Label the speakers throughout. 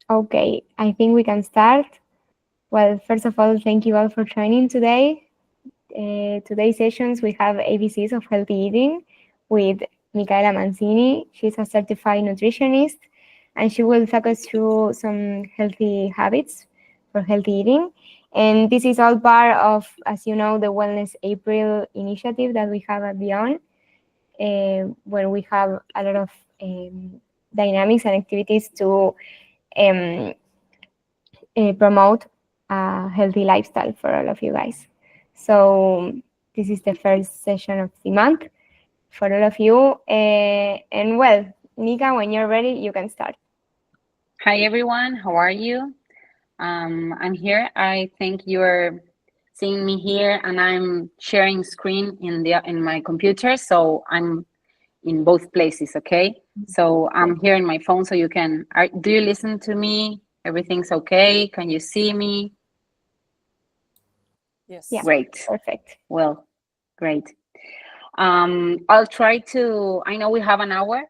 Speaker 1: Okay, I think we can start. Well, first of all, thank you all for joining today. Today's sessions we have ABCs of healthy eating with Micaela Manzini. She's a certified nutritionist, and she will talk us through some healthy habits for healthy eating. And this is all part of, as you know, the Wellness April initiative that we have at Beyond, where we have a lot of dynamics and activities to um, promote a healthy lifestyle for all of you guys. So this is the first session of the month for all of you. And well, Nika, when you're ready, you can start.
Speaker 2: Hi everyone, how are you? I'm here. I think you're seeing me here, and I'm sharing screen in my computer, so I'm in both places. Okay, so I'm here in my phone, so you can. Do you listen to me? Everything's okay? Can you see me?
Speaker 1: Yeah,
Speaker 3: Yes.
Speaker 2: Great.
Speaker 1: perfect.
Speaker 2: Well, great. I'll try to. I know we have an hour,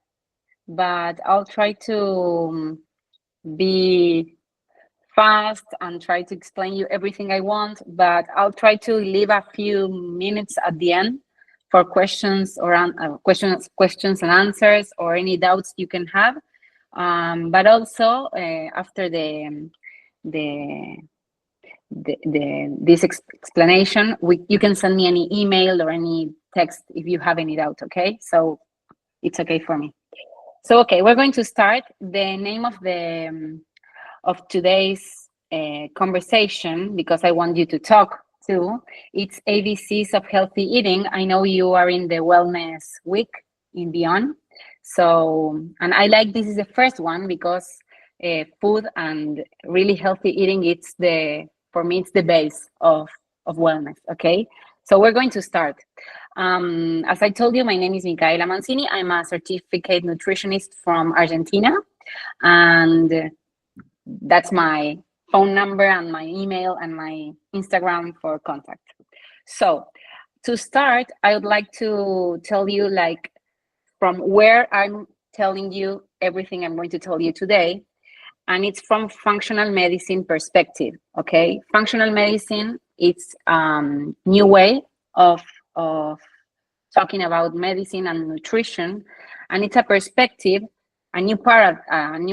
Speaker 2: but I'll try to be fast and try to explain you everything I want, but I'll try to leave a few minutes at the end for questions or questions and answers, or any doubts you can have. But also after the this explanation, you can send me any email or any text if you have any doubt. Okay, so it's okay for me. So okay, we're going to start. The name of today's conversation, because I want you to talk too. It's ABCs of healthy eating. I know you are in the wellness week in Beyond. So, and I like this is the first one because food and really healthy eating, for me, it's the base of wellness. Okay. So we're going to start. As I told you, my name is Micaela Manzini. I'm a certificate nutritionist from Argentina. And that's my phone number and my email and my Instagram for contact. So to start, I would like to tell you like from where I'm telling you everything I'm going to tell you today. And it's from functional medicine perspective. Okay, functional medicine, it's new way of talking about medicine and nutrition, and it's a perspective, a new paradigm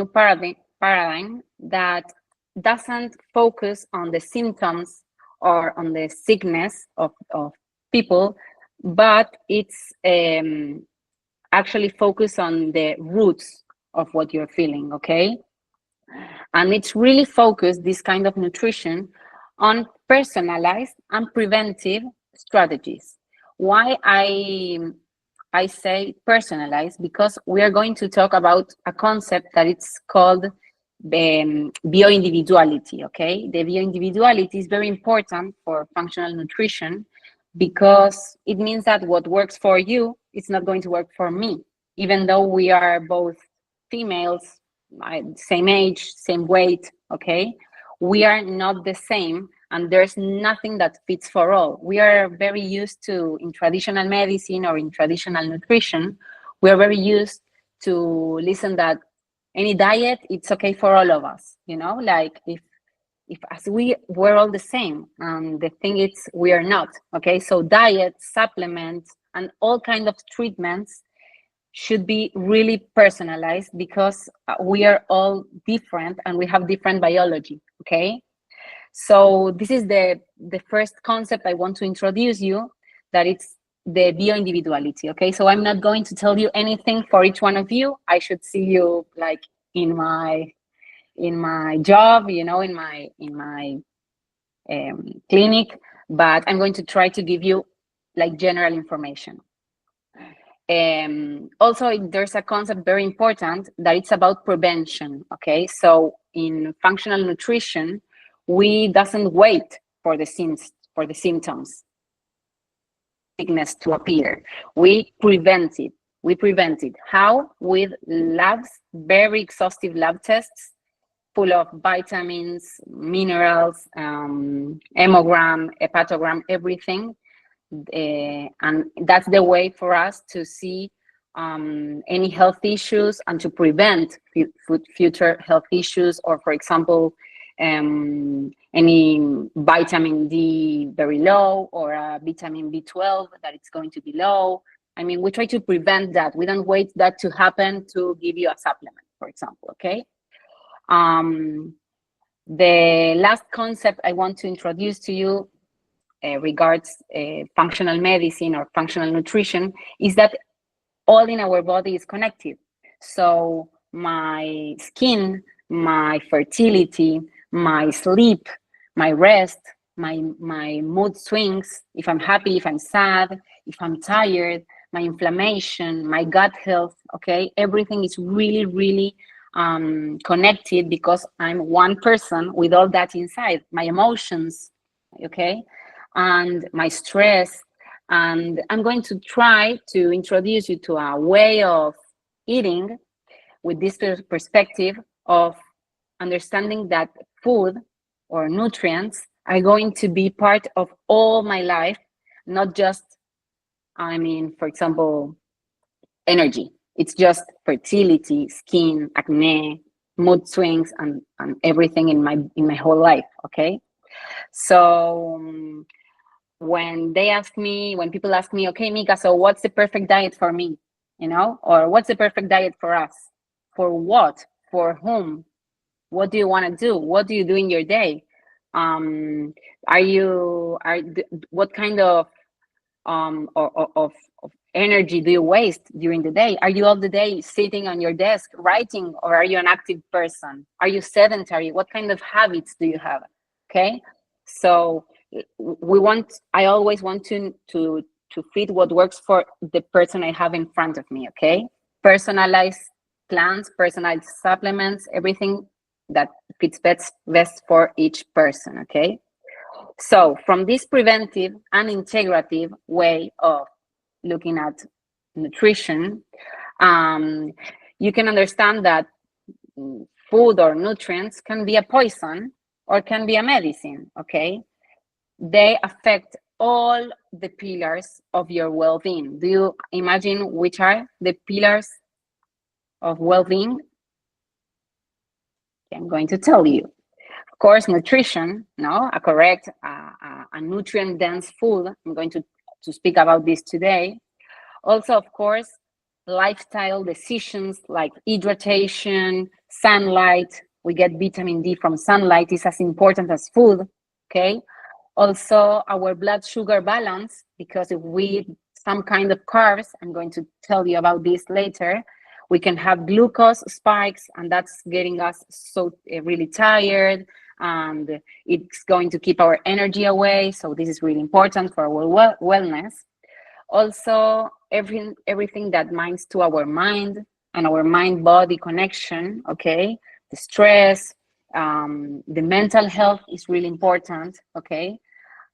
Speaker 2: that doesn't focus on the symptoms or on the sickness of people, but it's actually focus on the roots of what you're feeling. Okay, and it's really focused, this kind of nutrition, on personalized and preventive strategies. Why I say personalized? Because we are going to talk about a concept that it's called bioindividuality. Okay, the bioindividuality is very important for functional nutrition because it means that what works for you is not going to work for me, even though we are both females, same age, same weight. Okay, we are not the same, and there's nothing that fits for all. We are very used to, in traditional medicine or in traditional nutrition, we are very used to listen that any diet, it's okay for all of us. Like if as we were all the same, the thing is we are not. Okay, so diets, supplements, and all kind of treatments should be really personalized because we are all different and we have different biology. Okay, so this is the first concept I want to introduce you, that it's the bioindividuality. Okay, so I'm not going to tell you anything for each one of you. I should see you like in my job, in my clinic, but I'm going to try to give you like general information. Also, there's a concept very important that it's about prevention. Okay, so in functional nutrition, we doesn't wait for the symptoms, sickness to appear. We prevent it. How? With labs, very exhaustive lab tests full of vitamins, minerals, hemogram, hepatogram, everything. And that's the way for us to see any health issues and to prevent future health issues, or for example, any vitamin D very low, or vitamin B12 that it's going to be low. I mean, we try to prevent that. We don't wait that to happen to give you a supplement, for example, okay? The last concept I want to introduce to you regards functional medicine or functional nutrition is that all in our body is connected. So my skin, my fertility, my sleep, my rest, my mood swings, if I'm happy, if I'm sad, if I'm tired, my inflammation, my gut health, okay, everything is really, really connected, because I'm one person with all that inside, my emotions, okay, and my stress. And I'm going to try to introduce you to a way of eating with this perspective of understanding that food or nutrients are going to be part of all my life, not just, I mean, for example, energy. It's just fertility, skin, acne, mood swings, and everything in my whole life, okay? So when people ask me, okay, Mika, so what's the perfect diet for me? You know, or what's the perfect diet for us? For what? For whom? What do you want to do? What do you do in your day? What kind of of energy do you waste during the day? Are you all the day sitting on your desk writing, or are you an active person? Are you sedentary? What kind of habits do you have? Okay, so I always want to fit what works for the person I have in front of me. Okay, personalized plans, personalized supplements, everything that fits best for each person. Okay, so from this preventive and integrative way of looking at nutrition, you can understand that food or nutrients can be a poison or can be a medicine, okay? They affect all the pillars of your well-being. Do you imagine which are the pillars of well-being? I'm going to tell you. Of course, nutrition, no, a correct, a nutrient-dense food. I'm going to speak about this today. Also, of course, lifestyle decisions like hydration, sunlight. We get vitamin D from sunlight, is as important as food, okay? Also, our blood sugar balance, because if we eat some kind of carbs, I'm going to tell you about this later, we can have glucose spikes, and that's getting us so really tired, and it's going to keep our energy away. So this is really important for our wellness. Also, everything that minds to our mind and our mind-body connection, okay? The stress, the mental health is really important, okay?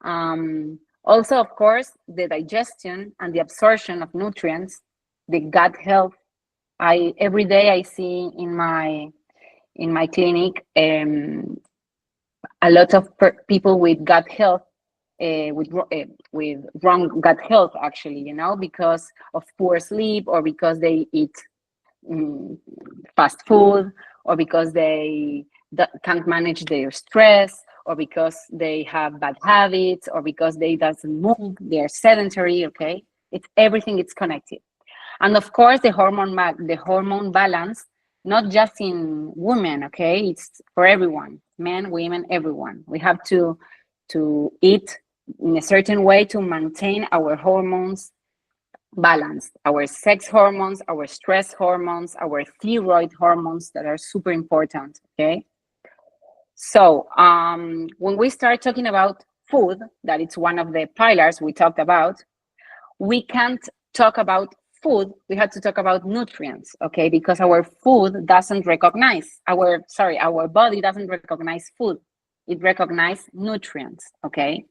Speaker 2: Also, of course, the digestion and the absorption of nutrients, the gut health. Every day I see in my clinic a lot of people with gut health, with wrong gut health, actually, you know, because of poor sleep, or because they eat fast food, or because they can't manage their stress, or because they have bad habits, or because they doesn't move, they're sedentary, okay? It's everything, it's connected. And of course, the hormone balance, not just in women, okay? It's for everyone, men, women, everyone. We have to eat in a certain way to maintain our hormones balanced, our sex hormones, our stress hormones, our thyroid hormones that are super important, okay? So when we start talking about food, that it's one of the pillars we talked about, we can't talk about food, we have to talk about nutrients, okay? Because our food doesn't recognize, our body doesn't recognize food, it recognizes nutrients, okay?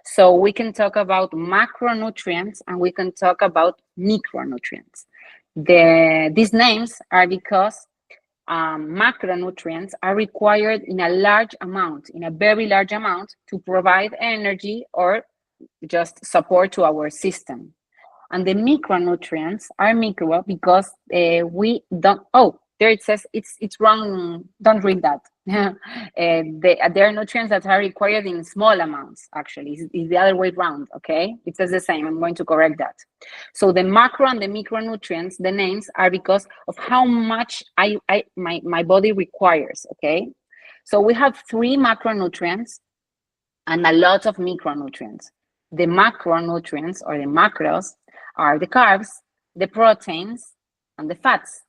Speaker 2: So we can talk about macronutrients and we can talk about micronutrients. These names are because macronutrients are required in a large amount, in a very large amount, to provide energy or just support to our system. And the micronutrients are micro because we don't. Oh, there it says it's wrong. Don't read that. There are nutrients that are required in small amounts. Actually, it's the other way around. Okay, it says the same. I'm going to correct that. So the macro and the micronutrients, the names are because of how much my body requires. Okay, so we have 3 macronutrients and a lot of micronutrients. The macronutrients or the macros are the carbs, the proteins, and the fats.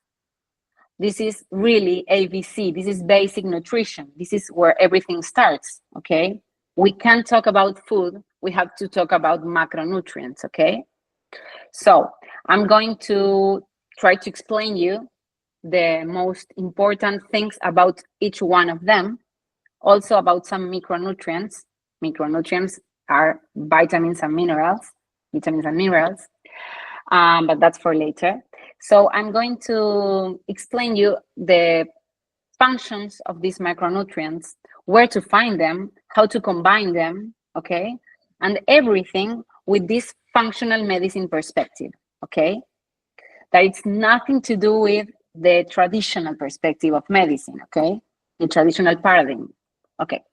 Speaker 2: This is really ABC. This is basic nutrition. This is where everything starts, okay? We can't talk about food. We have to talk about macronutrients, okay? So I'm going to try to explain you the most important things about each one of them, also about some micronutrients. Micronutrients are vitamins and minerals, but that's for later. So I'm going to explain you the functions of these micronutrients, where to find them, how to combine them, okay? And everything with this functional medicine perspective, okay? That it's nothing to do with the traditional perspective of medicine, okay? The traditional paradigm. Okay,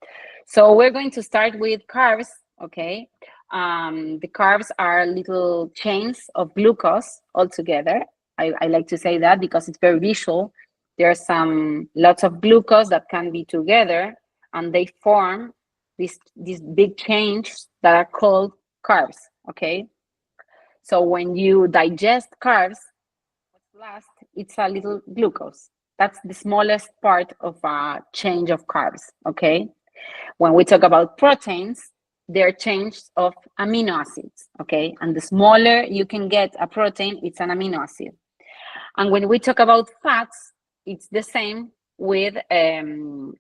Speaker 2: so we're going to start with carbs, okay? The carbs are little chains of glucose all together. I like to say that because it's very visual. There are lots of glucose that can be together and they form these big chains that are called carbs, okay? So when you digest carbs, what's last, it's a little glucose. That's the smallest part of a change of carbs, okay? When we talk about proteins, they're changes of amino acids, okay? And the smaller you can get a protein, it's an amino acid. And when we talk about fats, it's the same with fat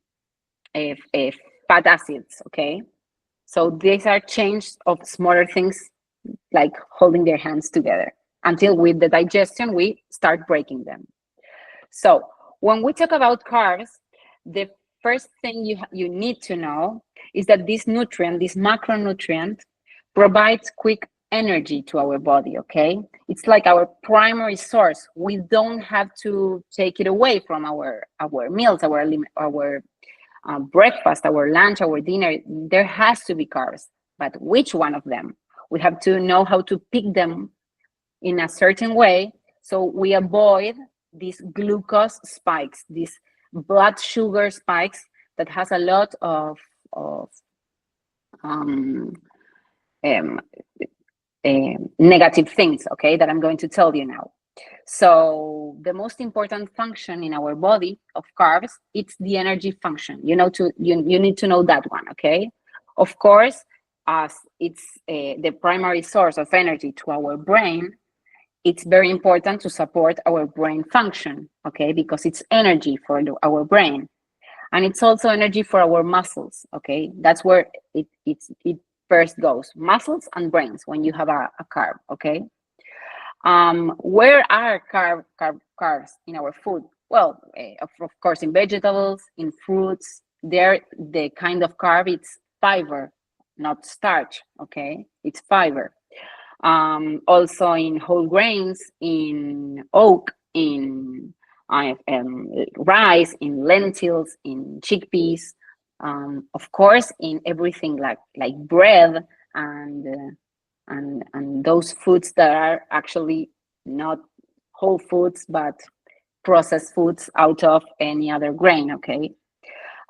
Speaker 2: acids, okay? So these are changes of smaller things like holding their hands together until with the digestion, we start breaking them. So when we talk about carbs, the first thing you need to know is that this nutrient, this macronutrient, provides quick energy to our body, okay? It's like our primary source. We don't have to take it away from our meals, our breakfast, our lunch, our dinner. There has to be carbs, but which one of them? We have to know how to pick them in a certain way so we avoid these glucose spikes, these blood sugar spikes that has a lot of um, um, negative things, okay, that I'm going to tell you now. So the most important function in our body of carbs, it's the energy function. You need to know that one, okay? Of course, as it's the primary source of energy to our brain, it's very important to support our brain function, okay? Because it's energy for our brain. And it's also energy for our muscles, okay? That's where it first goes, muscles and brains when you have a carb, okay? Where are carbs in our food? Well, of course, in vegetables, in fruits. They're the kind of carb, it's fiber, not starch, okay? It's fiber. Also in whole grains, in oat, in rice, in lentils, in chickpeas, of course, in everything like bread and those foods that are actually not whole foods but processed foods out of any other grain, okay?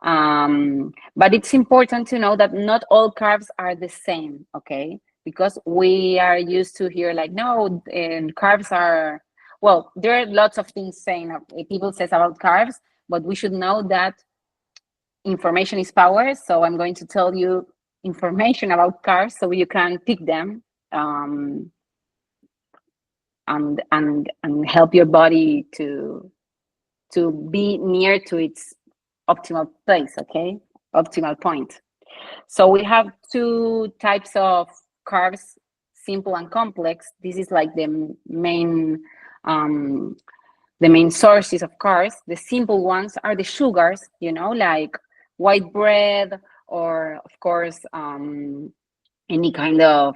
Speaker 2: But it's important to know that not all carbs are the same, okay? Because we are used to hear like, no, and carbs are, well, there are lots of things saying, people says about carbs, but we should know that information is power. So I'm going to tell you information about carbs so you can pick them and help your body to be near to its optimal place, okay? Optimal point. So we have 2 types of carbs, simple and complex. This is like the main sources of carbs. The simple ones are the sugars, like white bread, or of course any kind of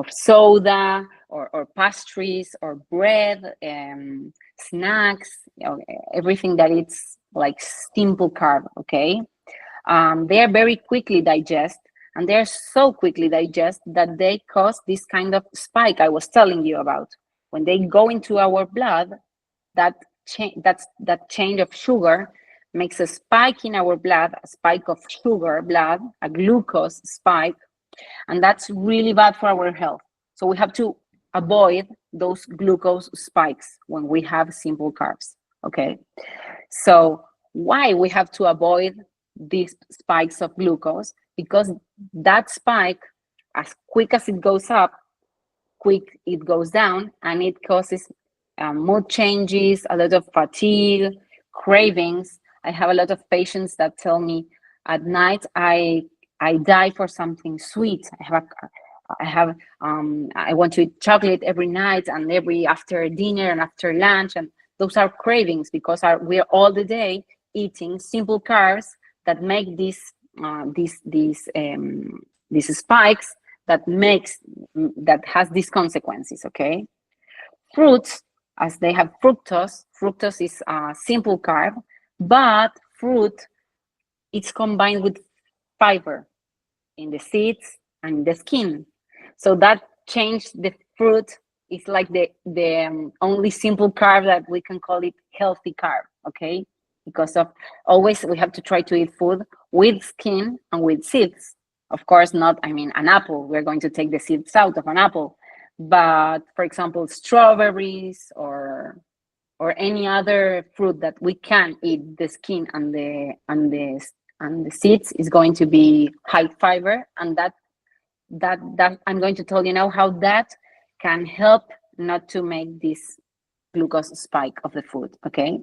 Speaker 2: soda or pastries or bread, snacks, everything that it's like simple carb, okay? They are very quickly digest, and they're so quickly digest that they cause this kind of spike I was telling you about. When they go into our blood, that that change of sugar makes a spike in our blood, a spike of sugar blood, a glucose spike, and that's really bad for our health. So we have to avoid those glucose spikes when we have simple carbs, okay? So why we have to avoid these spikes of glucose? Because that spike, as quick as it goes up, quick it goes down, and it causes mood changes, a lot of fatigue, cravings. I have a lot of patients that tell me at night I die for something sweet. I want to eat chocolate every night and every after dinner and after lunch, and those are cravings because we're all the day eating simple carbs that make these spikes that has these consequences. Okay, fruits, as they have fructose is a simple carb, but fruit, it's combined with fiber in the seeds and the skin. So that changed the fruit. It's like the only simple carb that we can call it healthy carb, okay? Because of always we have to try to eat food with skin and with seeds. Of course, not, I mean, an apple, we're going to take the seeds out of an apple. But for example, strawberries or any other fruit that we can eat, the skin and the seeds is going to be high fiber, and that I'm going to tell you now how that can help not to make this glucose spike of the food. Okay,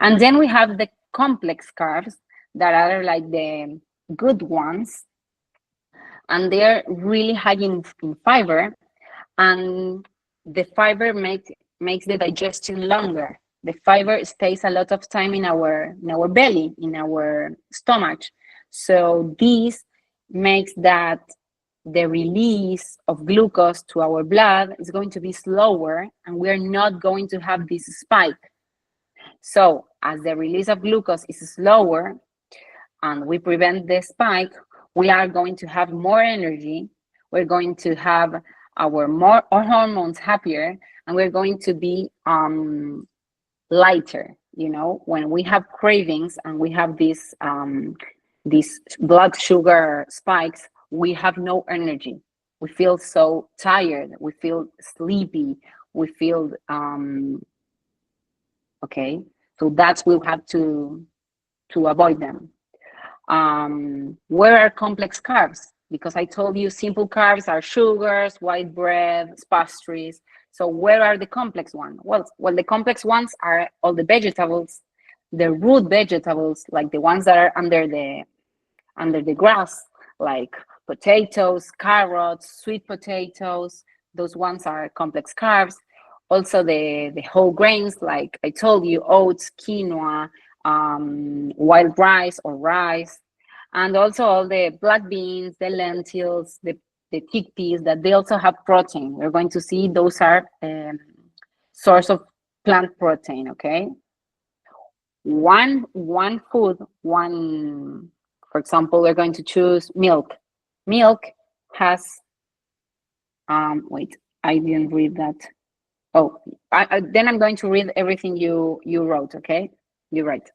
Speaker 2: and then we have the complex carbs that are like the good ones, and they're really high in fiber, and the fiber makes the digestion longer. The fiber stays a lot of time in our belly, in our stomach. So this makes that the release of glucose to our blood is going to be slower, and we're not going to have this spike. So as the release of glucose is slower and we prevent the spike, we are going to have more energy. We're going to have our hormones happier, and we're going to be lighter. You know, when we have cravings and we have these blood sugar spikes, we have no energy. We feel so tired. We feel sleepy. We feel okay. So that's we'll have to avoid them. Where are complex carbs? Because I told you simple carbs are sugars, white bread, pastries. So where are the complex ones? Well, the complex ones are all the vegetables, the root vegetables, like the ones that are under the grass, like potatoes, carrots, sweet potatoes. Those ones are complex carbs. Also the whole grains, like I told you, oats, quinoa, wild rice or rice, and also all the black beans, the lentils, the chickpeas, that they also have protein. We're going to see those are source of plant protein, okay? One food, for example, we're going to choose milk. Milk has, wait, I didn't read that. Oh, then I'm going to read everything you wrote, okay? You write.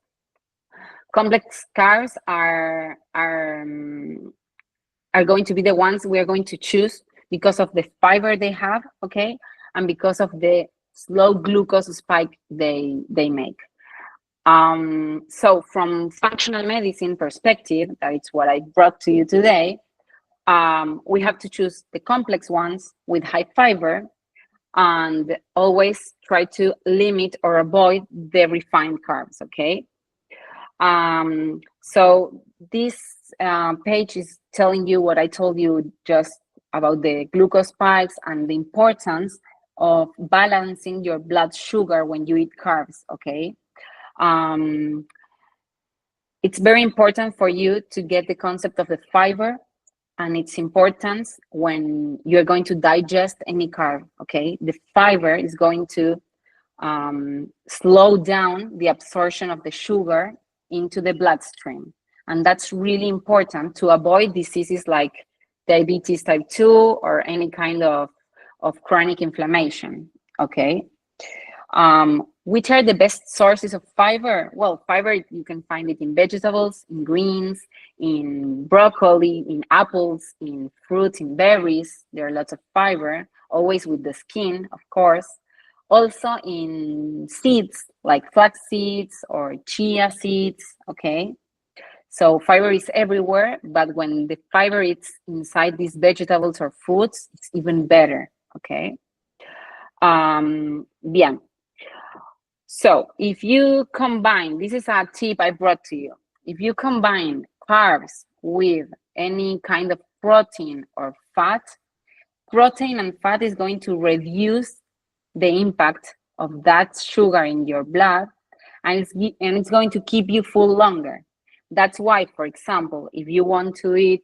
Speaker 2: Complex carbs are going to be the ones we are going to choose because of the fiber they have, okay, and because of the slow glucose spike they make. So from functional medicine perspective, that is what I brought to you today, we have to choose the complex ones with high fiber, and always try to limit or avoid the refined carbs, okay? So this page is telling you what I told you just about the glucose spikes and the importance of balancing your blood sugar when you eat carbs, okay? It's very important for you to get the concept of the fiber and its importance when you're going to digest any carb. Okay, the fiber is going to slow down the absorption of the sugar into the bloodstream, and that's really important to avoid diseases like diabetes type 2 or any kind of chronic inflammation. Okay. Which are the best sources of fiber? Well, fiber, you can find it in vegetables, in greens, in broccoli, in apples, in fruits, in berries. There are lots of fiber, always with the skin, of course. Also in seeds like flax seeds or chia seeds, okay? So fiber is everywhere, but when the fiber is inside these vegetables or fruits, it's even better, okay? Bien. So if you combine, this is a tip I brought to you. If you combine carbs with any kind of protein or fat, protein and fat is going to reduce the impact of that sugar in your blood, and it's going to keep you full longer. That's why, for example, if you want to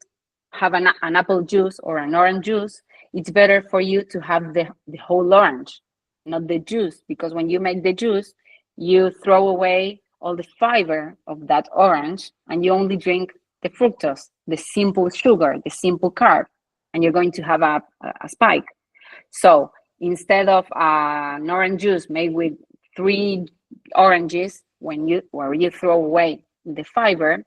Speaker 2: have an apple juice or an orange juice, it's better for you to have the whole orange, not the juice, because when you make the juice, you throw away all the fiber of that orange and you only drink the fructose, the simple sugar, the simple carb, and you're going to have a spike. So instead of an orange juice made with 3 oranges, where you throw away the fiber,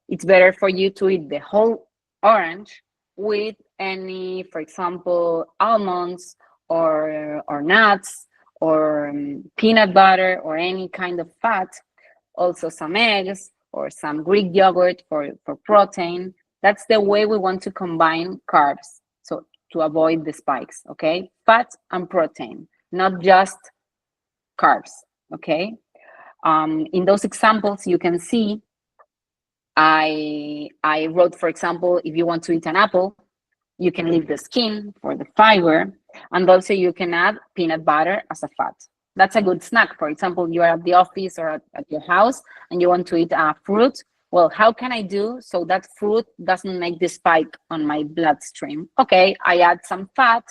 Speaker 2: it's better for you to eat the whole orange with any, for example, almonds or nuts or peanut butter or any kind of fat, also some eggs or some Greek yogurt for protein. That's the way we want to combine carbs. So to avoid the spikes, okay? Fat and protein, not just carbs, okay? In those examples, you can see I wrote, for example, if you want to eat an apple, you can leave the skin for the fiber, and also you can add peanut butter as a fat. That's a good snack. For example, you are at the office or at your house and you want to eat a fruit. Well, how can I do so that fruit doesn't make the spike on my bloodstream? Okay, I add some fat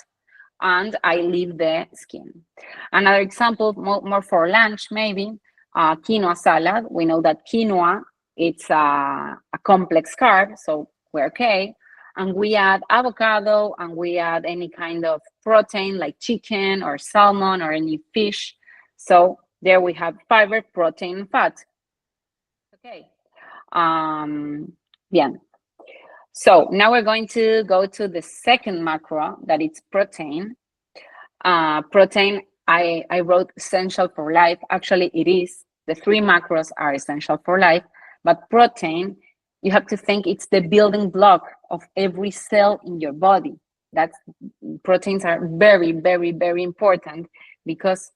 Speaker 2: and I leave the skin. Another example, more for lunch, maybe, quinoa salad. We know that quinoa, it's a complex carb, so we're okay. And we add avocado and we add any kind of protein like chicken or salmon or any fish. So there we have fiber, protein, and fat. Okay. Bien. So now we're going to go to the second macro, that it's protein. Protein, I wrote essential for life. Actually, it is. The 3 macros are essential for life, but protein, you have to think it's the building block of every cell in your body. That's proteins are very, very, very important because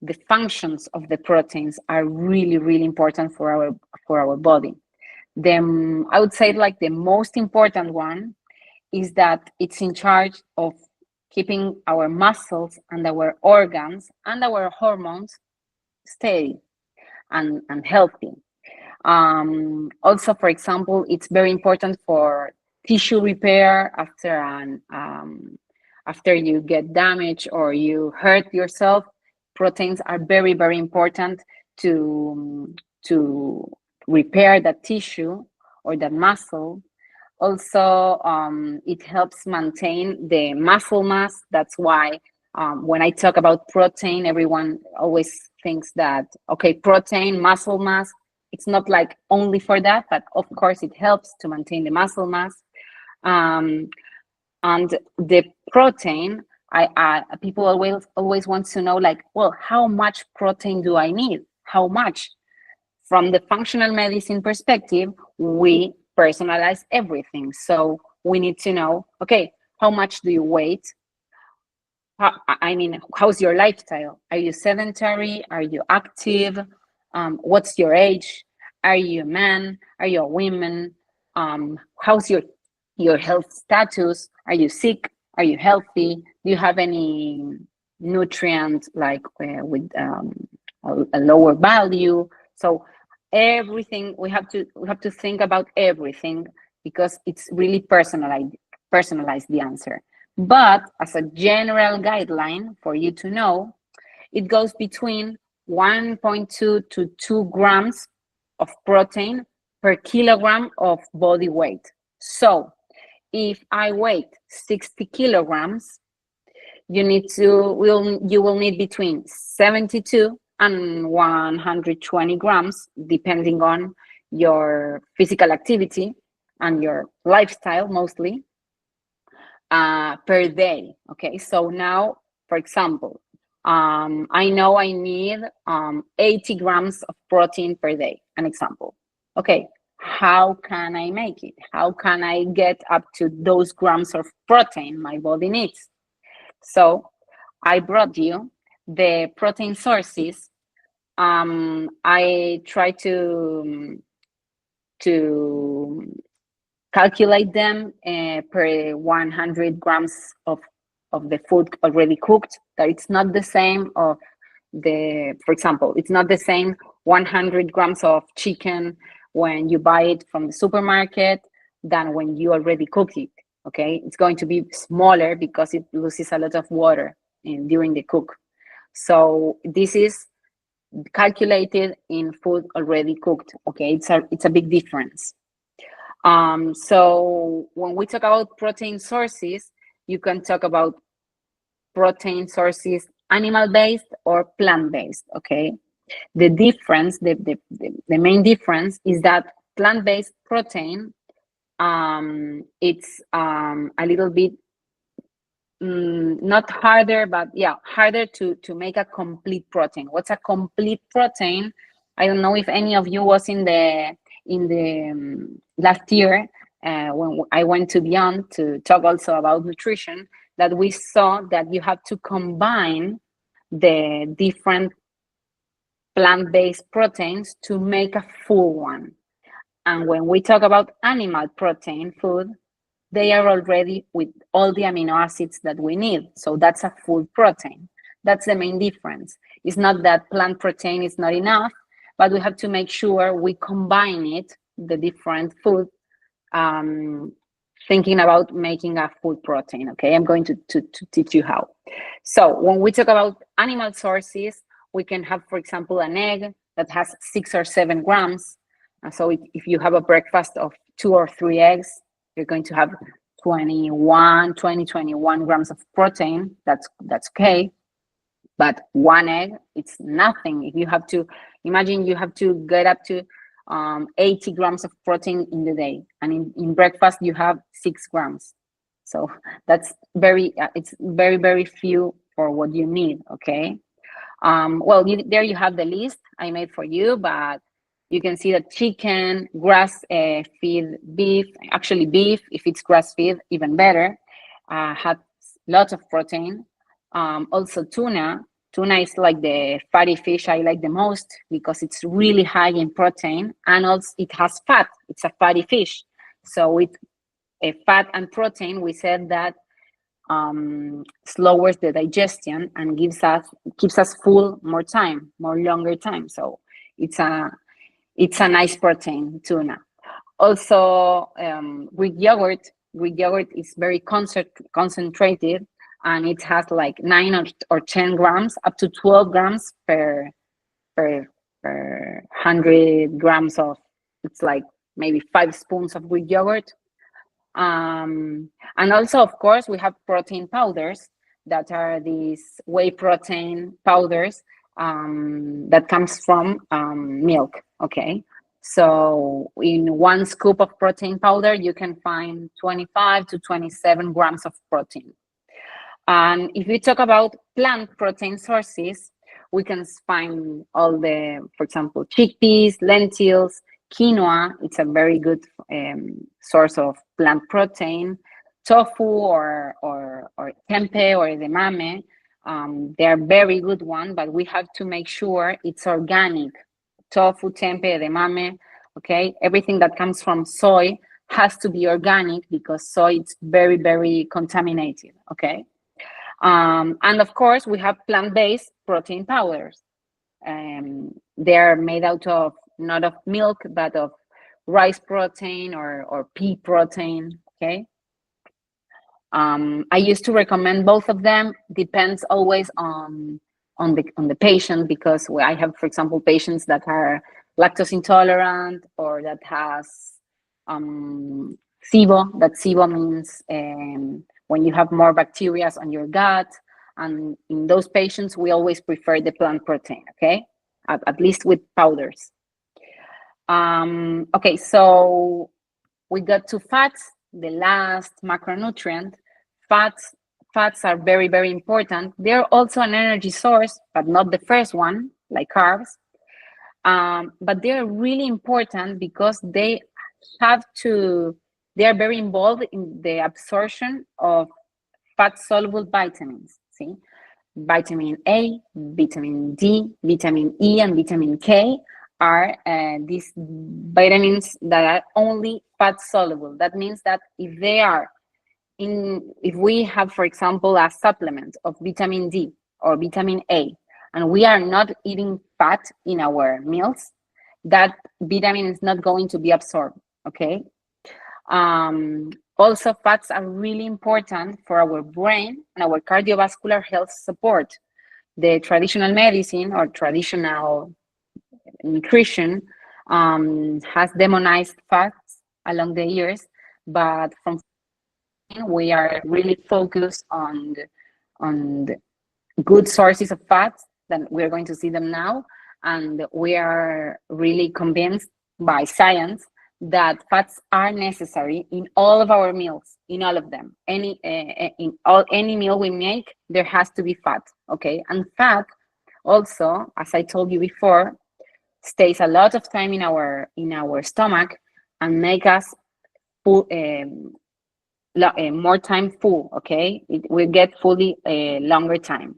Speaker 2: the functions of the proteins are really, really important for our body. I would say like the most important one is that it's in charge of keeping our muscles and our organs and our hormones steady and healthy. Also, for example, it's very important for tissue repair after you get damaged or you hurt yourself. Proteins are very, very important to repair that tissue or that muscle. Also, it helps maintain the muscle mass. That's why when I talk about protein, everyone always thinks that, okay, protein, muscle mass, it's not like only for that, but of course it helps to maintain the muscle mass. And the protein, people always want to know, like, well, how much protein do I need? How much? From the functional medicine perspective, we personalize everything. So we need to know, okay, how much do you weigh? How's your lifestyle? Are you sedentary? Are you active? What's your age? Are you a man? Are you a woman? How's your health status? Are you sick? Are you healthy? Do you have any nutrient like with a lower value? So everything we have to think about everything because it's really personalized the answer. But as a general guideline for you to know, it goes between 1.2 to 2 grams of protein per kilogram of body weight. So if I weigh 60 kilograms, you will need between 72 and 120 grams, depending on your physical activity and your lifestyle mostly, per day. Okay, so now, for example, I know I need 80 grams of protein per day, an example. Okay, how can I make it? How can I get up to those grams of protein my body needs? So I brought you the protein sources. I try to calculate them per 100 grams of the food already cooked. That it's not the same of for example, it's not the same 100 grams of chicken when you buy it from the supermarket than when you already cook it. Okay, it's going to be smaller because it loses a lot of water during the cook. So this is calculated in food already cooked. Okay, it's a big difference. So when we talk about protein sources, you can talk about protein sources animal-based or plant-based. Okay, the difference, the main difference is that plant-based protein, it's a little bit not harder, but yeah, harder to make a complete protein. What's a complete protein? I don't know if any of you was in the last year when I went to Beyond to talk also about nutrition, that we saw that you have to combine the different plant-based proteins to make a full one. And when we talk about animal protein food, they are already with all the amino acids that we need. So that's a full protein. That's the main difference. It's not that plant protein is not enough, but we have to make sure we combine it, the different food, thinking about making a full protein. Okay, I'm going to teach you how. So when we talk about animal sources, we can have, for example, an egg that has 6 or 7 grams. And so if you have a breakfast of 2 or 3 eggs, you're going to have 21 grams of protein. That's okay. But one egg, it's nothing. If you have to imagine, you have to get up to 80 grams of protein in the day, and in breakfast you have 6 grams. So that's it's very few for what you need. Okay. Well, there you have the list I made for you, but you can see that chicken, grass-fed beef, actually beef, if it's grass-fed, even better, has lots of protein. Also tuna. Tuna is like the fatty fish I like the most because it's really high in protein, and also it has fat. It's a fatty fish. So with a fat and protein, we said that lowers the digestion and keeps us full more longer time. So it's a nice protein, tuna. Also, Greek yogurt. Greek yogurt is very concentrated, and it has like 9 or 10 grams, up to 12 grams per 100 grams of. It's like maybe 5 spoons of Greek yogurt. And also, of course, we have protein powders that are these whey protein powders that comes from milk. Okay, so in 1 scoop of protein powder, you can find 25 to 27 grams of protein. And if we talk about plant protein sources, we can find all for example, chickpeas, lentils, quinoa. It's a very good source of plant protein. Tofu or tempeh or edamame, they're very good one, but we have to make sure it's organic. Tofu, tempeh, edamame, okay? Everything that comes from soy has to be organic because soy is very contaminated, okay? And of course, we have plant-based protein powders. They are made out of not of milk, but rice protein or pea protein, okay? I used to recommend both of them. Depends always on the patient, because I have, for example, patients that are lactose intolerant or that has SIBO. That SIBO means when you have more bacteria on your gut. And in those patients, we always prefer the plant protein, okay? At least with powders. Okay, so we got to fats, the last macronutrient. Fats are very, very important. They're also an energy source, but not the first one, like carbs. But they're really important because they are very involved in the absorption of fat-soluble vitamins, see? Vitamin A, vitamin D, vitamin E, and vitamin K are these vitamins that are only fat soluble. That means that if we have, for example, a supplement of vitamin D or vitamin A, and we are not eating fat in our meals, that vitamin is not going to be absorbed, okay? Also, fats are really important for our brain and our cardiovascular health support. The traditional medicine or traditional nutrition has demonized fats along the years, but from we are really focused on the good sources of fats, that we're going to see them now, and we are really convinced by science that fats are necessary in all of our meals, in all of them. Any meal we make, there has to be fat, okay? And fat also, as I told you before, stays a lot of time in our stomach and make us full, more time full, okay? It will get fully a longer time.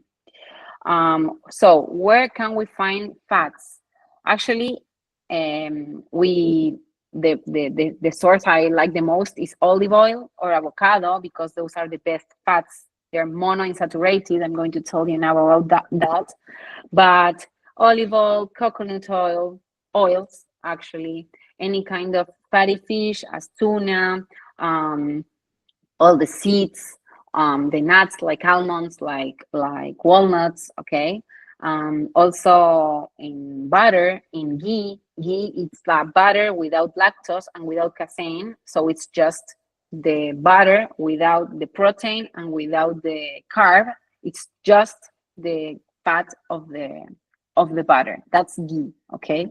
Speaker 2: So where can we find fats? Actually, the source I like the most is olive oil or avocado, because those are the best fats. They're monounsaturated. I'm going to tell you now about that. But olive oil, coconut oil, oils, actually, any kind of fatty fish, as tuna, all the seeds, the nuts like almonds, like walnuts, okay? Also in butter, in ghee, it's like butter without lactose and without casein. So it's just the butter without the protein and without the carb. It's just the fat of the butter. That's ghee, okay?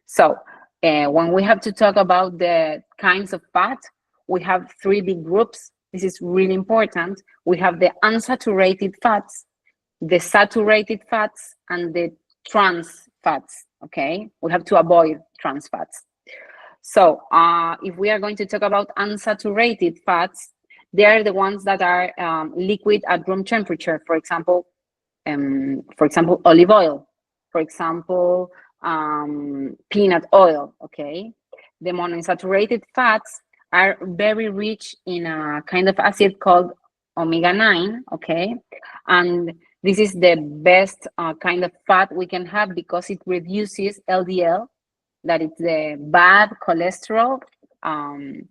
Speaker 2: So when we have to talk about the kinds of fat, we have three big groups. This is really important. We have the unsaturated fats, the saturated fats, and the trans fats, okay? We have to avoid trans fats. So if we are going to talk about unsaturated fats, they are the ones that are liquid at room temperature. For example, olive oil. For example, peanut oil, okay? The monounsaturated fats are very rich in a kind of acid called omega-9, okay? And this is the best kind of fat we can have because it reduces LDL, that is the bad cholesterol. And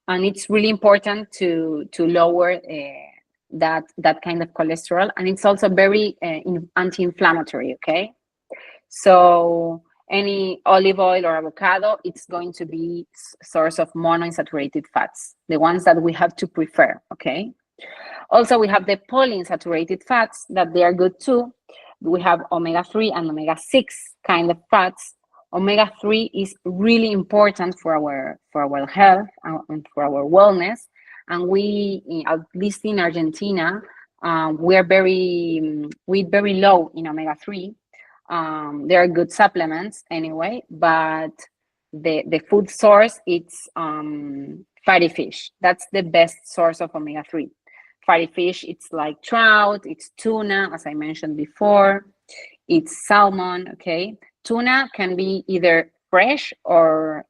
Speaker 2: it's really important to lower that kind of cholesterol. And it's also very anti-inflammatory, okay? So any olive oil or avocado, it's going to be source of monounsaturated fats, the ones that we have to prefer, okay? Also, we have the polyunsaturated fats, that they are good too. We have omega-3 and omega-6 kind of fats. Omega-3 is really important for our health and for our wellness. And we, at least in Argentina, we're very low in omega-3. They are good supplements anyway, but the food source, it's fatty fish. That's the best source of omega-3. Fatty fish, it's like trout, it's tuna, as I mentioned before, it's salmon, okay? Tuna can be either fresh or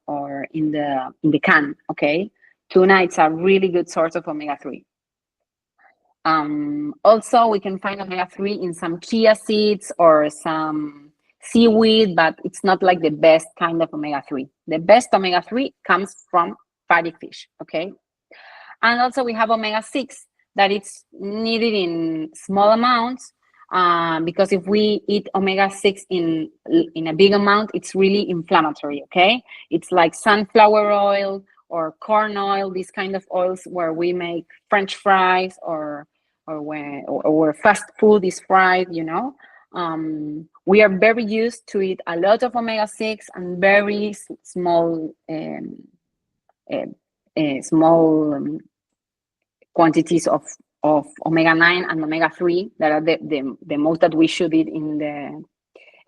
Speaker 2: in the can, okay? Tuna, it's a really good source of omega-3. Also, we can find omega-3 in some chia seeds or some seaweed, but it's not like the best kind of omega-3. The best omega-3 comes from fatty fish, okay? And also we have omega-6 that it's needed in small amounts, because if we eat omega-6 in a big amount, it's really inflammatory, okay? It's like sunflower oil or corn oil, these kind of oils where we make French fries, or where fast food is fried, you know. We are very used to eat a lot of omega-6 and very small quantities of omega-9 and omega-3 that are the most that we should eat in the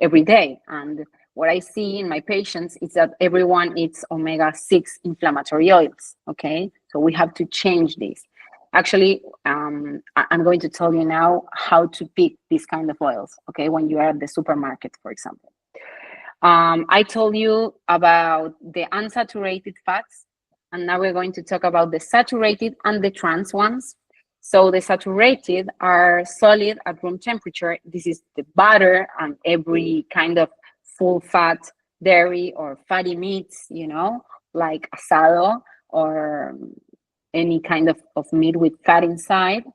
Speaker 2: every day. And what I see in my patients is that everyone eats omega-6 inflammatory oils, okay? So we have to change this. Actually, I'm going to tell you now how to pick these kind of oils, okay, when you are at the supermarket, for example. I told you about the unsaturated fats, and now we're going to talk about the saturated and the trans ones. So the saturated are solid at room temperature. This is the butter and every kind of full fat dairy or fatty meats, you know, like asado or any kind of meat with fat inside.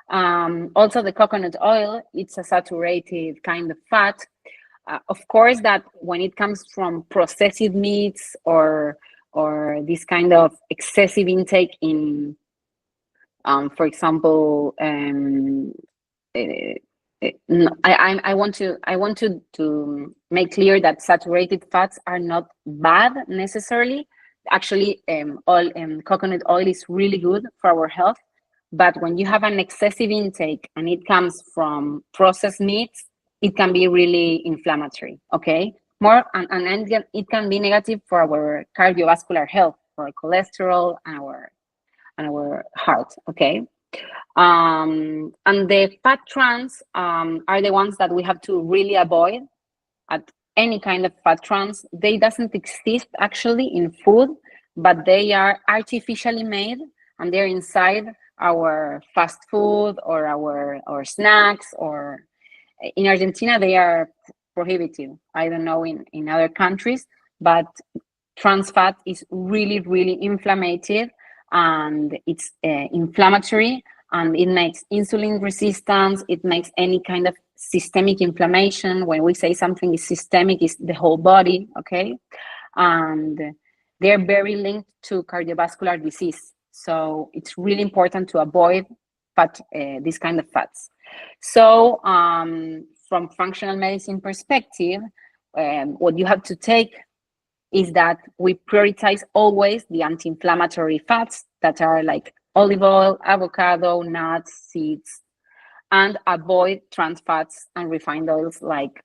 Speaker 2: Also the coconut oil, it's a saturated kind of fat. Of course, that when it comes from processed meats or this kind of excessive intake in, for example, I want to make clear that saturated fats are not bad necessarily. Actually, coconut oil is really good for our health. But when you have an excessive intake and it comes from processed meats, it can be really inflammatory, okay? And it can be negative for our cardiovascular health, for our cholesterol and our heart, okay? And the fat trans are the ones that we have to really avoid at any kind of fat trans. They doesn't exist actually in food, but they are artificially made and they're inside our fast food or our snacks, or in Argentina, they are prohibited. I don't know in other countries, but trans fat is really, really inflammative, and it's inflammatory, and it makes insulin resistance. It makes any kind of systemic inflammation. When we say something is systemic, it's the whole body, okay? And they're very linked to cardiovascular disease. So it's really important to avoid these kind of fats. So from functional medicine perspective, what you have to take is that we prioritize always the anti-inflammatory fats that are like olive oil, avocado, nuts, seeds, and avoid trans fats and refined oils like,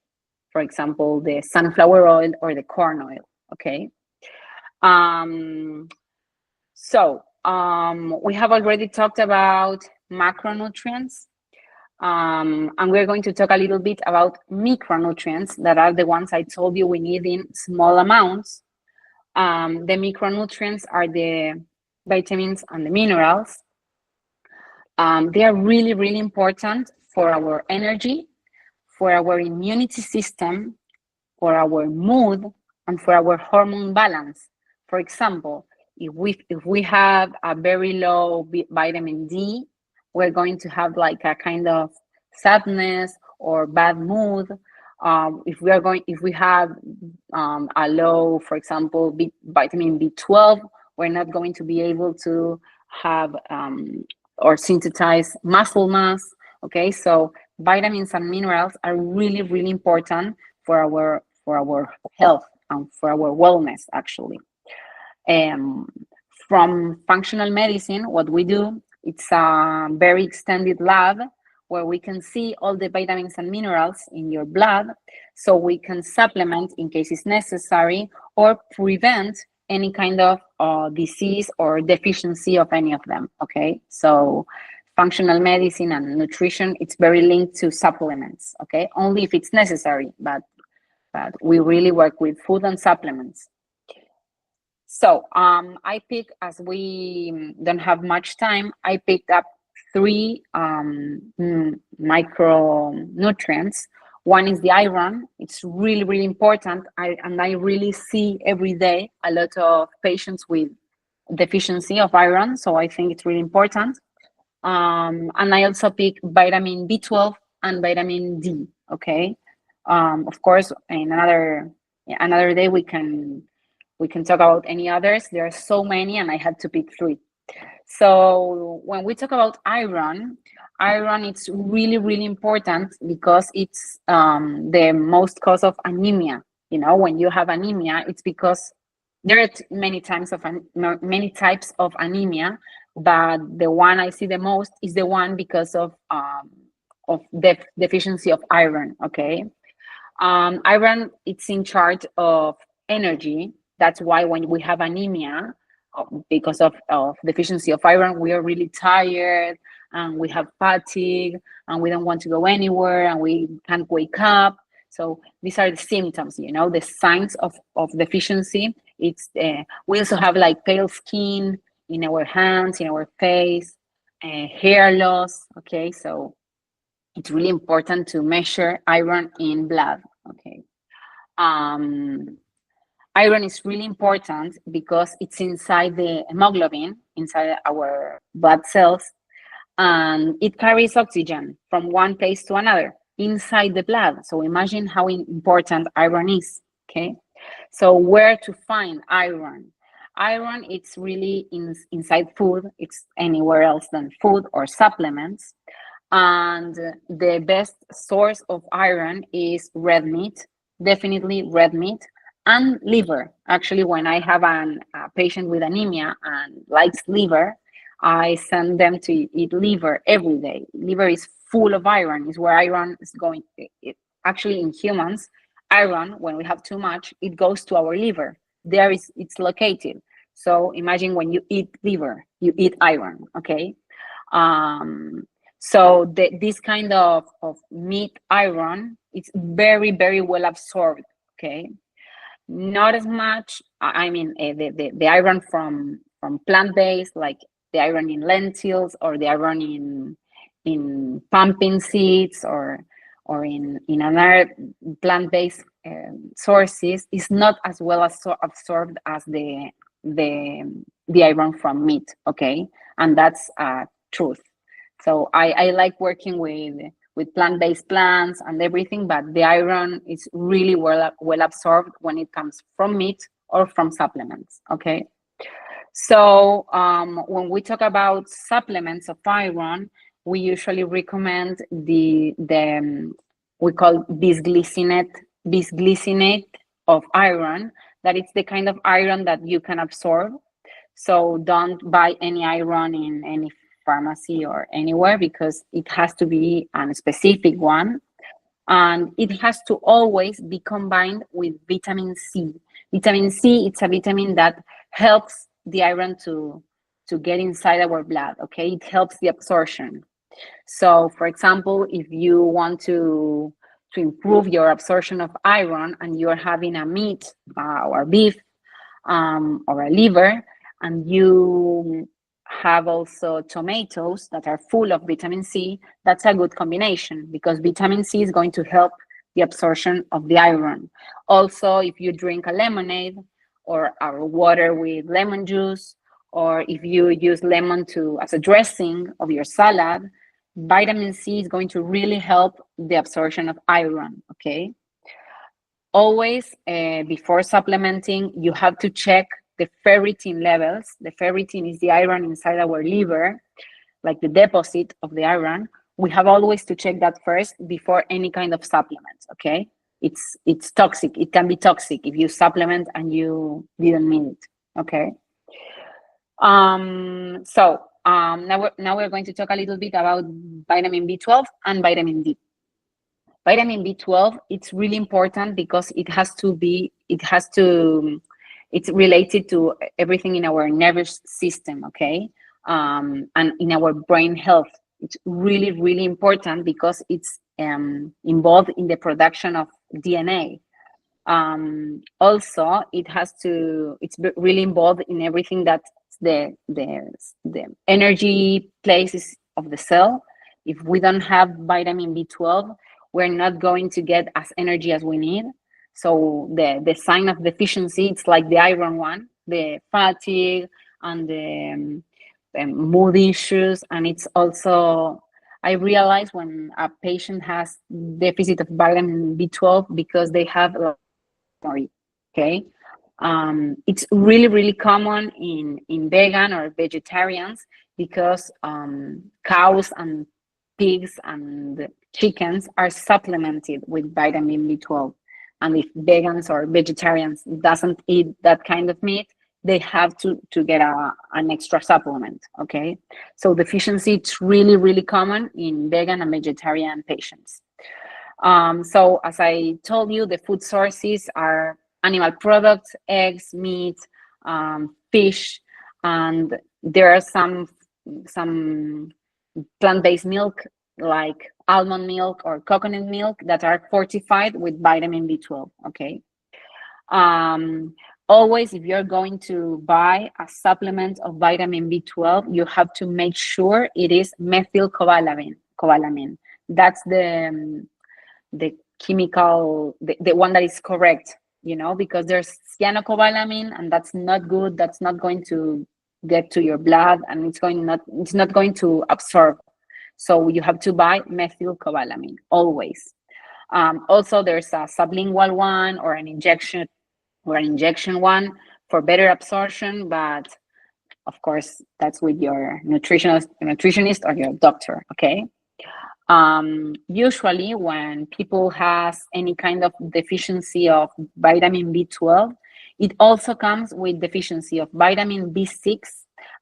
Speaker 2: for example, the sunflower oil or the corn oil, okay? We have already talked about macronutrients, and we're going to talk a little bit about micronutrients that are the ones I told you we need in small amounts. The micronutrients are the vitamins and the minerals. They are really, really important for our energy, for our immunity system, for our mood, and for our hormone balance. For example, if we have a very low vitamin D, we're going to have like a kind of sadness or bad mood. If we have a low, for example, vitamin B12, we're not going to be able to have or synthesize muscle mass. Okay, so vitamins and minerals are really, really important for our health and for our wellness, actually. From functional medicine, what we do, it's a very extended lab where we can see all the vitamins and minerals in your blood, so we can supplement in case it's necessary or prevent any kind of disease or deficiency of any of them, okay? So functional medicine and nutrition, it's very linked to supplements, okay? Only if it's necessary, but we really work with food and supplements. So I picked, as we don't have much time, I picked up 3 micronutrients. One is the iron. It's really, really important. I really see every day a lot of patients with deficiency of iron. So I think it's really important. And I also pick vitamin B12 and vitamin D. Okay. Of course, in another day we can talk about any others. There are so many, and I had to pick three. So when we talk about iron it's really, really important because it's the most cause of anemia. When you have anemia, it's because there are many types of anemia, but the one I see the most is the one because of deficiency of iron. Okay. Iron, it's in charge of energy. That's why when we have anemia, because of deficiency of iron, we are really tired and we have fatigue and we don't want to go anywhere and we can't wake up. So these are the symptoms, the signs of deficiency. We also have like pale skin in our hands, in our face, hair loss. Okay, so it's really important to measure iron in blood. Okay. Iron is really important because it's inside the hemoglobin, inside our blood cells, and it carries oxygen from one place to another inside the blood. So imagine how important iron is. Okay. So where to find iron? Iron, it's really inside food. It's anywhere else than food or supplements. And the best source of iron is red meat, definitely red meat, and liver. Actually, when I have a patient with anemia and likes liver, I send them to eat liver every day. Liver is full of iron, is where iron is going. Actually, in humans, iron, when we have too much, it goes to our liver. It's located. So imagine when you eat liver, you eat iron, okay? Um, so this kind of meat iron, it's very, very well absorbed, okay? Not as much, I mean, the iron from plant-based, like the iron in lentils or the iron in pumpkin seeds or in another plant-based sources is not as well as absorbed as the iron from meat, okay? And that's truth. So I like working with plant-based plants and everything, but the iron is really well absorbed when it comes from meat or from supplements. Okay. So when we talk about supplements of iron, we usually recommend the we call bisglycinate of iron. That it's the kind of iron that you can absorb. So don't buy any iron in any pharmacy or anywhere because it has to be a specific one. And it has to always be combined with vitamin C. Vitamin C, it's a vitamin that helps the iron to get inside our blood, okay? It helps the absorption. So, for example, if you want to improve your absorption of iron and you're having a meat or beef or a liver, and you have also tomatoes that are full of vitamin C, that's a good combination because vitamin C is going to help the absorption of the iron. Also, if you drink a lemonade or our water with lemon juice, or if you use lemon as a dressing of your salad, vitamin C is going to really help the absorption of iron, okay? Always, before supplementing, you have to check the ferritin levels. The ferritin is the iron inside our liver, like the deposit of the iron. We have always to check that first before any kind of supplements, okay? It's toxic. It can be toxic if you supplement and you didn't mean it, okay? Now we're going to talk a little bit about vitamin B12 and vitamin D. Vitamin B12, it's really important because it's related to everything in our nervous system, okay? And in our brain health. It's really, really important because it's involved in the production of DNA. Also, it's really involved in everything that the energy places of the cell. If we don't have vitamin B12, we're not going to get as energy as we need. So the sign of deficiency, it's like the iron one, the fatigue and the mood issues. And it's also, I realize when a patient has deficit of vitamin B12 because they have like memory. Okay. It's really, really common in vegan or vegetarians because cows and pigs and chickens are supplemented with vitamin B12. And if vegans or vegetarians doesn't eat that kind of meat, they have to get an extra supplement. Okay. So deficiency, it's really, really common in vegan and vegetarian patients. So as I told you, the food sources are animal products, eggs, meat, fish, and there are some plant-based milk like almond milk or coconut milk that are fortified with vitamin B12. Okay. Um, Always, if you're going to buy a supplement of vitamin B12, you have to make sure it is methylcobalamin. Cobalamin. That's the chemical, the one that is correct, because there's cyanocobalamin, and that's not good. That's not going to get to your blood, and it's not going to absorb. So you have to buy methylcobalamin always. Also, there's a sublingual one or an injection one for better absorption, but of course that's with your nutritionist or your doctor. Okay. Usually when people has any kind of deficiency of vitamin B12, it also comes with deficiency of vitamin B6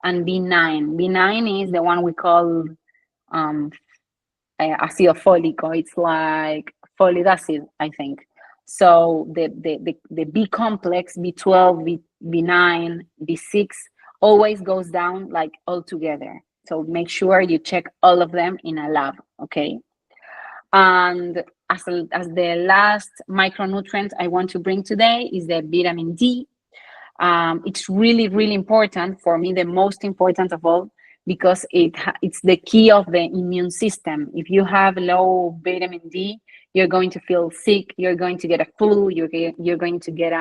Speaker 2: and B9. B9 is the one we call um, ácido fólico. It's like folic acid, I think. So the B complex, B12, B9, B6 always goes down like all together. So make sure you check all of them in a lab, okay? And as the last micronutrient I want to bring today is the vitamin D. It's really, really important for me, the most important of all, because it's the key of the immune system. If you have low vitamin D, you're going to feel sick, you're going to get a flu, you're going to get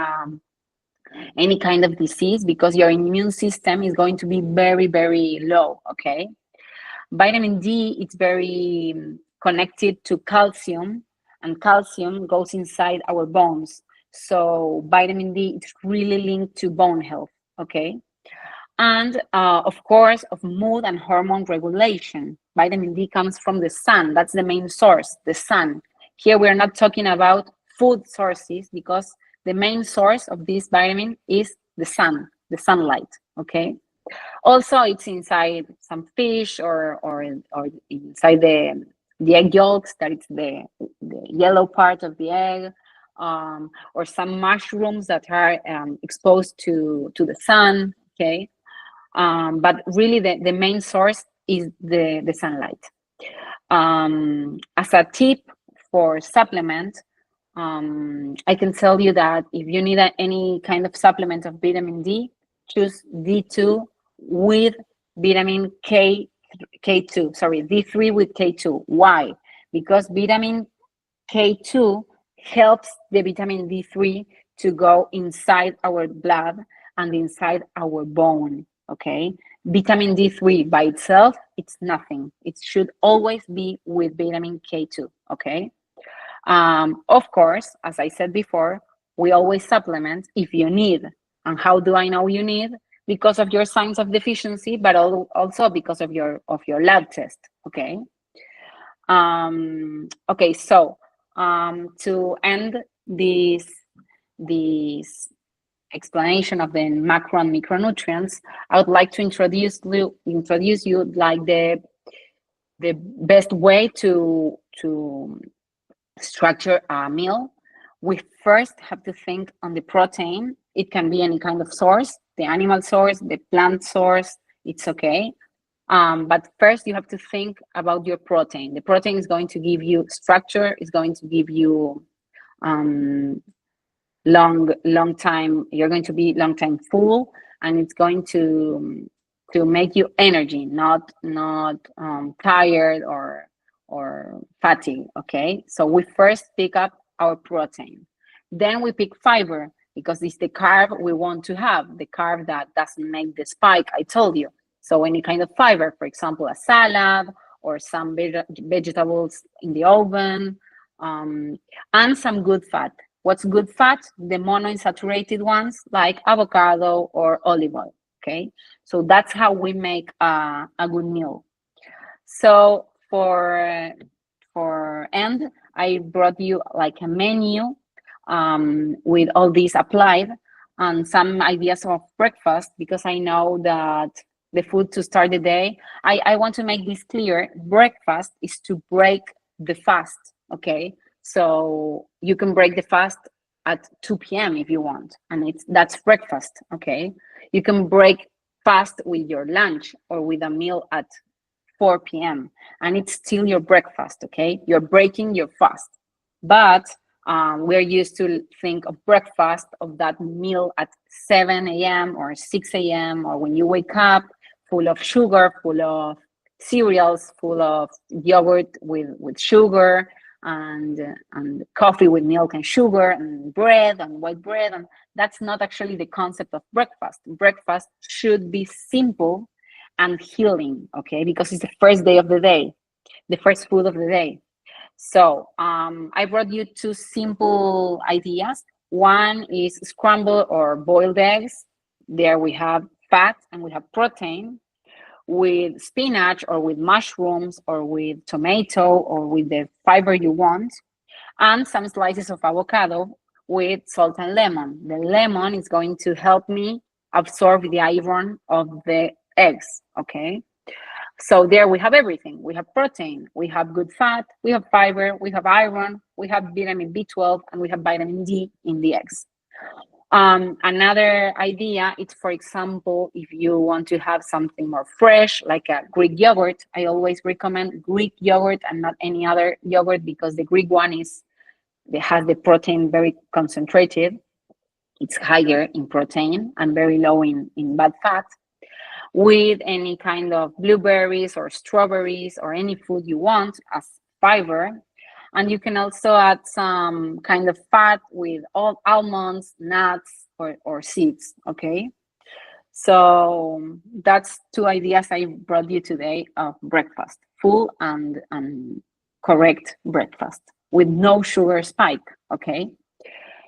Speaker 2: any kind of disease because your immune system is going to be very, very low, okay? Vitamin D, it's very connected to calcium, and calcium goes inside our bones. So vitamin D is really linked to bone health, okay? And of course, of mood and hormone regulation. Vitamin D comes from the sun. That's the main source, the sun. Here we're not talking about food sources because the main source of this vitamin is the sun, the sunlight, okay? Also, it's inside some fish or inside the egg yolks, that it's the yellow part of the egg, or some mushrooms that are exposed to the sun, okay? But really the main source is the sunlight. As a tip for supplement, I can tell you that if you need any kind of supplement of vitamin D, choose D2 with vitamin K2, sorry, D3 with K2. Why? Because vitamin K2 helps the vitamin D3 to go inside our blood and inside our bone, okay? Vitamin D3 by itself, it's nothing. It should always be with vitamin K2, okay? Of course, as I said before, we always supplement if you need. And how do I know you need? Because of your signs of deficiency, but also because of your lab test, okay? Okay, so to end this explanation of the macro and micronutrients, I would like to introduce you like the best way to structure a meal. We first have to think on the protein. It can be any kind of source, the animal source, the plant source, it's okay. But first you have to think about your protein. The protein is going to give you structure, is going to give you long time, you're going to be long time full, and it's going to make you energy, not tired or or fatty, okay? So we first pick up our protein. Then we pick fiber because it's the carb we want to have, the carb that doesn't make the spike I told you. So any kind of fiber, for example, a salad or some vegetables in the oven, and some good fat. What's good fat? The monounsaturated ones like avocado or olive oil, okay? So that's how we make a good meal. So for end, I brought you like a menu with all these applied and some ideas of breakfast because I know that the food to start the day. I want to make this clear. Breakfast is to break the fast, okay? So you can break the fast at 2 p.m. if you want, and that's breakfast, okay? You can break fast with your lunch or with a meal at 4 p.m. and it's still your breakfast, okay? You're breaking your fast. But we're used to think of breakfast of that meal at 7 a.m. or 6 a.m. or when you wake up, full of sugar, full of cereals, full of yogurt with sugar and coffee with milk and sugar and bread and white bread. And that's not actually the concept of breakfast. Breakfast should be simple and healing, okay? Because it's the first day of the day, the first food of the day. So I brought you two simple ideas. One is scrambled or boiled eggs. There we have fat and we have protein with spinach or with mushrooms or with tomato or with the fiber you want, and some slices of avocado with salt and lemon. The lemon is going to help me absorb the iron of the eggs, okay? So there we have everything. We have protein, we have good fat, we have fiber, we have iron, we have vitamin B12, and we have vitamin D in the eggs. Another idea is, for example, if you want to have something more fresh, like a Greek yogurt, I always recommend Greek yogurt and not any other yogurt because the Greek one it has the protein very concentrated. It's higher in protein and very low in bad fat, with any kind of blueberries or strawberries or any food you want as fiber. And you can also add some kind of fat with all almonds, nuts, or seeds, okay? So that's two ideas I brought you today of breakfast, full and correct breakfast with no sugar spike, okay?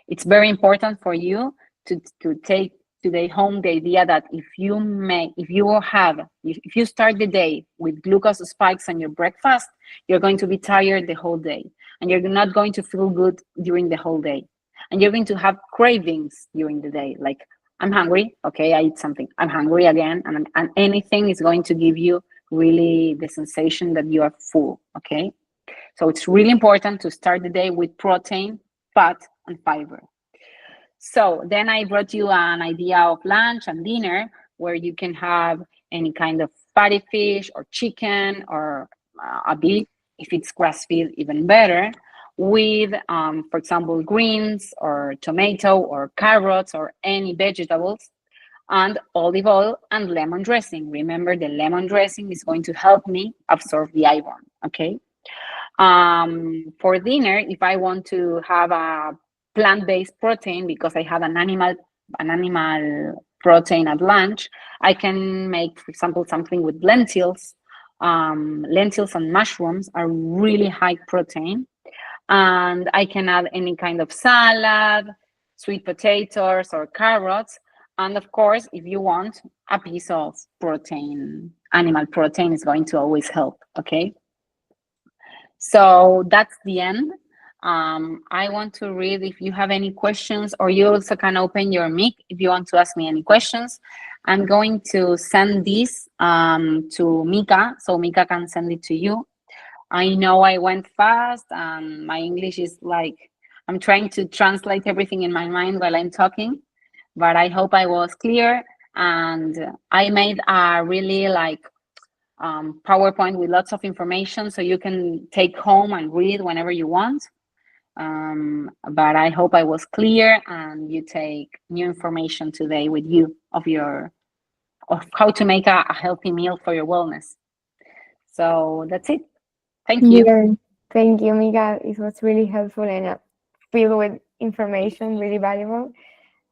Speaker 2: It's very important for you to take today home the idea that if you start the day with glucose spikes on your breakfast, you're going to be tired the whole day and you're not going to feel good during the whole day, and you're going to have cravings during the day, like I'm hungry, okay, I eat something, I'm hungry again, and anything is going to give you really the sensation that you are full, okay? So it's really important to start the day with protein, fat, and fiber. So then I brought you an idea of lunch and dinner where you can have any kind of fatty fish or chicken or a beef, if it's grass-fed, even better, with, for example, greens or tomato or carrots or any vegetables, and olive oil and lemon dressing. Remember, the lemon dressing is going to help me absorb the iron, okay? For dinner, if I want to have a plant-based protein because I have an animal protein at lunch, I can make, for example, something with lentils. Lentils and mushrooms are really high protein, and I can add any kind of salad, sweet potatoes or carrots, and of course, if you want, a piece of protein, animal protein is going to always help, okay? So that's the end. I want to read if you have any questions, or you also can open your mic if you want to ask me any questions. I'm going to send this to Mika, so Mika can send it to you. I know I went fast and my English is like, I'm trying to translate everything in my mind while I'm talking, but I hope I was clear. And I made a really like PowerPoint with lots of information so you can take home and read whenever you want. But I hope I was clear and you take new information today with you of how to make a healthy meal for your wellness. So that's it. Thank you.
Speaker 1: Yeah, thank you, Mika. It was really helpful and filled with information, really valuable.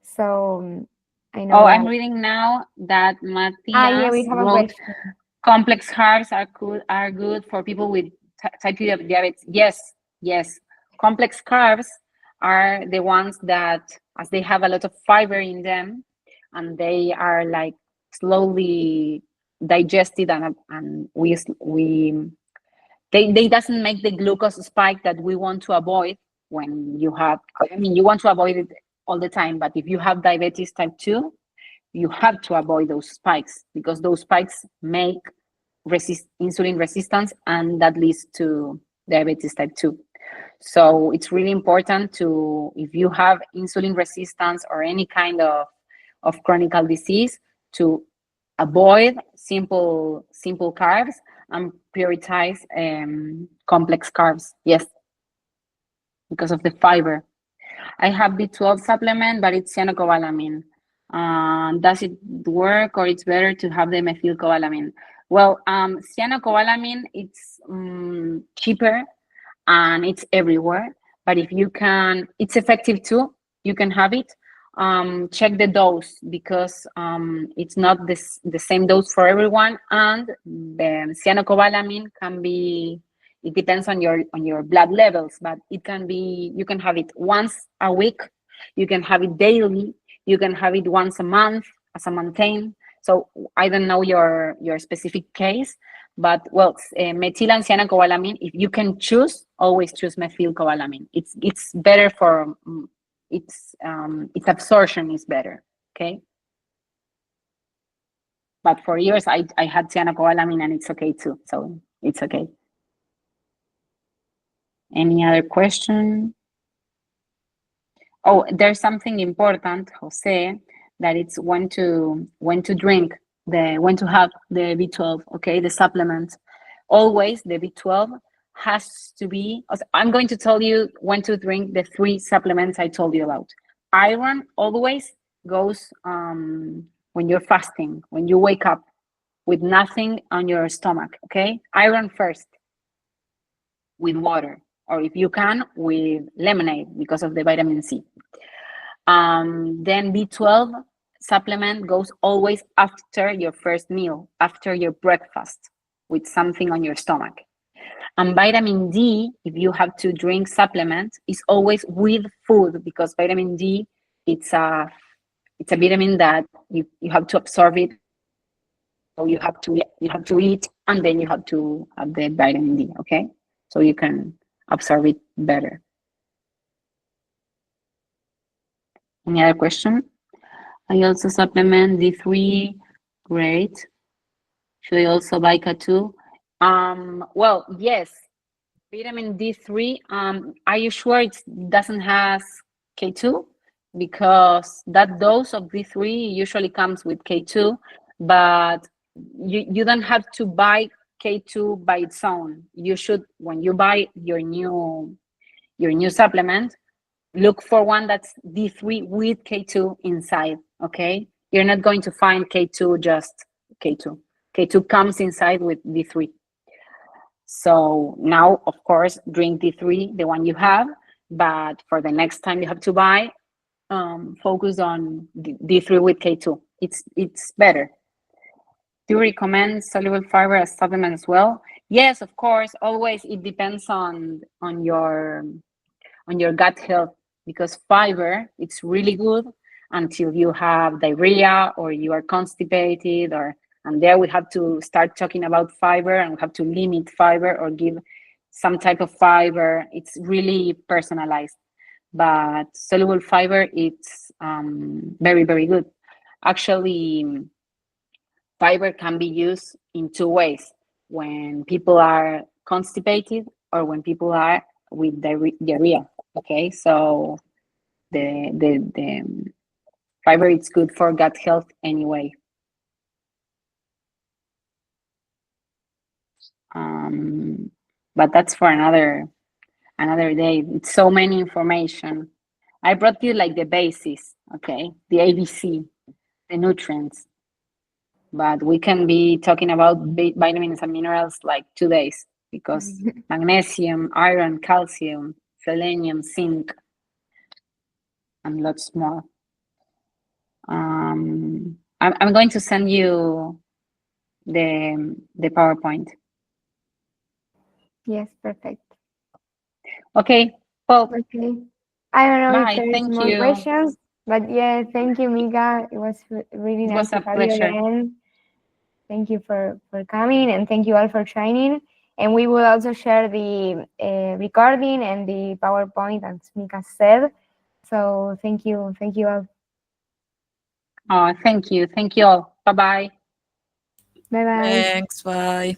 Speaker 1: So I know
Speaker 2: Oh,
Speaker 1: that.
Speaker 2: I'm reading now that
Speaker 1: Ah, yeah,
Speaker 2: Matthias
Speaker 1: we have a
Speaker 2: wrote
Speaker 1: question.
Speaker 2: complex carbs are good for people with type 2 diabetes. Yes, yes. Complex carbs are the ones that, as they have a lot of fiber in them, and they are like slowly digested, and we they doesn't make the glucose spike that we want to avoid when you have. I mean, you want to avoid it all the time, but if you have diabetes type 2, you have to avoid those spikes because those spikes make insulin resistance, and that leads to diabetes type 2. So it's really important to, if you have insulin resistance or any kind of chronic disease, to avoid simple carbs and prioritize complex carbs. Yes, because of the fiber. I have B12 supplement, but it's cyanocobalamin. Does it work, or it's better to have the methylcobalamin? Well, cyanocobalamin, it's cheaper and it's everywhere. But if you can, it's effective too. You can have it. Check the dose, because it's not the same dose for everyone, and the cyanocobalamin can be. It depends on your blood levels, but it can be. You can have it once a week. You can have it daily. You can have it once a month as a maintain. So I don't know your specific case, but well, methyl and cyanocobalamin, if you can choose, always choose methylcobalamin. It's better for its absorption is better. Okay, but for years I had cyanocobalamin and it's okay too. So it's okay. Any other question? Oh, there's something important, Jose, that it's when to drink when to have the B12, okay, the supplement. Always the B12 has to be. I'm going to tell you when to drink the three supplements I told you about. Iron always goes when you're fasting, when you wake up with nothing on your stomach, okay? Iron first with water, or if you can, with lemonade because of the vitamin C. Then B12 supplement goes always after your first meal, after your breakfast, with something on your stomach. And vitamin D, if you have to drink supplements, is always with food, because vitamin D, it's a vitamin that you have to absorb it. So you have to eat, and then you have to have the vitamin D, okay? So you can absorb it better. Any other question? I also supplement D3. Great. Should I also buy K2? Well, yes. Vitamin D3. Are you sure it doesn't has K2? Because that dose of D3 usually comes with K2, but you don't have to buy K2 by its own. You should, when you buy your new supplement, look for one that's D3 with K2 inside, okay? You're not going to find K2 just K2. K2 comes inside with D3. So now, of course, drink D3, the one you have, but for the next time you have to buy, focus on D3 with K2. It's better. Do you recommend soluble fiber as supplement as well? Yes, of course. Always, it depends on your gut health, because fiber, it's really good until you have diarrhea or you are constipated, and there we have to start talking about fiber, and we have to limit fiber or give some type of fiber. It's really personalized, but soluble fiber, it's very, very good. Actually, fiber can be used in two ways: when people are constipated, or when people are with diarrhea. Okay, so the fiber, it's good for gut health anyway. Um, but that's for another day. It's so many information. I brought you like the basis, okay, the ABC, the nutrients, but we can be talking about vitamins and minerals like 2 days. because magnesium, iron, calcium, selenium, zinc, and lots more. I'm going to send you the PowerPoint.
Speaker 1: Yes, perfect.
Speaker 2: Okay. Well,
Speaker 1: Okay. I don't know if
Speaker 2: bye.
Speaker 1: there is
Speaker 2: Thank
Speaker 1: more
Speaker 2: you.
Speaker 1: questions, but yeah, thank you, Mika. It was really
Speaker 2: It
Speaker 1: nice
Speaker 2: was
Speaker 1: to
Speaker 2: a
Speaker 1: have you
Speaker 2: pleasure.
Speaker 1: again. Thank you for coming, and thank you all for joining. And we will also share the recording and the PowerPoint, as Mika said. So thank you all.
Speaker 2: Oh, thank you. Thank you all. Bye bye.
Speaker 1: Bye bye.
Speaker 3: Thanks. Bye.